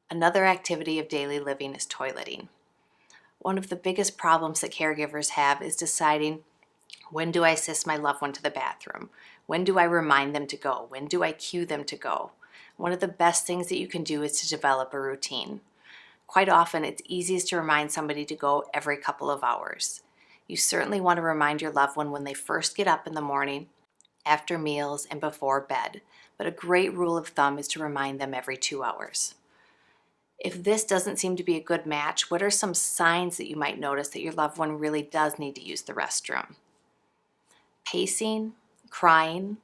Another activity of daily living is toileting. One of the biggest problems that caregivers have is deciding, when do I assist my loved one to the bathroom? When do I remind them to go? When do I cue them to go? One of the best things that you can do is to develop a routine. Quite often, it's easiest to remind somebody to go every couple of hours. You certainly want to remind your loved one when they first get up in the morning, after meals, and before bed. But a great rule of thumb is to remind them every 2 hours. If this doesn't seem to be a good match, what are some signs that you might notice that your loved one really does need to use the restroom? Pacing, crying,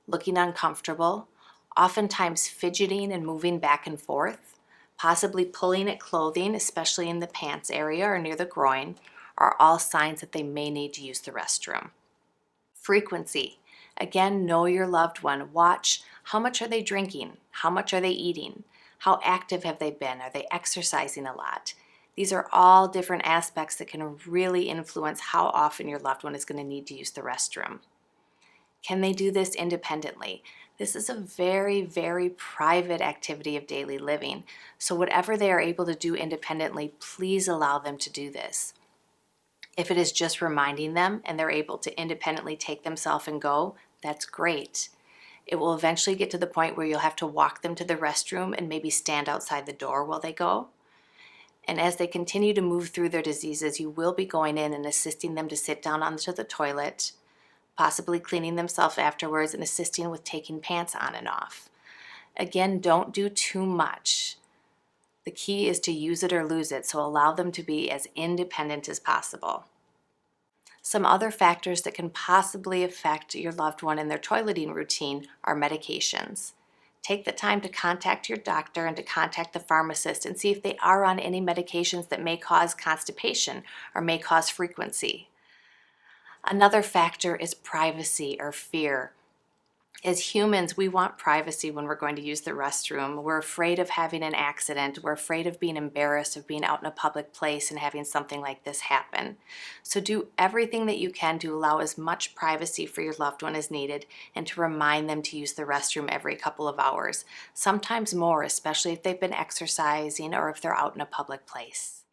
looking uncomfortable, oftentimes fidgeting and moving back and forth, possibly pulling at clothing, especially in the pants area or near the groin, are all signs that they may need to use the restroom. Frequency. Again, know your loved one. Watch how much are they drinking? How much are they eating? How active have they been? Are they exercising a lot? These are all different aspects that can really influence how often your loved one is going to need to use the restroom. Can they do this independently? This is a very, very private activity of daily living. So whatever they are able to do independently, please allow them to do this. If it is just reminding them and they're able to independently take themselves and go, that's great. It will eventually get to the point where you'll have to walk them to the restroom and maybe stand outside the door while they go. And as they continue to move through their diseases, you will be going in and assisting them to sit down onto the toilet, possibly cleaning themselves afterwards and assisting with taking pants on and off. Again, don't do too much. The key is to use it or lose it, so allow them to be as independent as possible. Some other factors that can possibly affect your loved one in their toileting routine are medications. Take the time to contact your doctor and to contact the pharmacist and see if they are on any medications that may cause constipation or may cause frequency. Another factor is privacy or fear. As humans, we want privacy when we're going to use the restroom. We're afraid of having an accident. We're afraid of being embarrassed of being out in a public place and having something like this happen. So do everything that you can to allow as much privacy for your loved one as needed and to remind them to use the restroom every couple of hours, sometimes more, especially if they've been exercising or if they're out in a public place.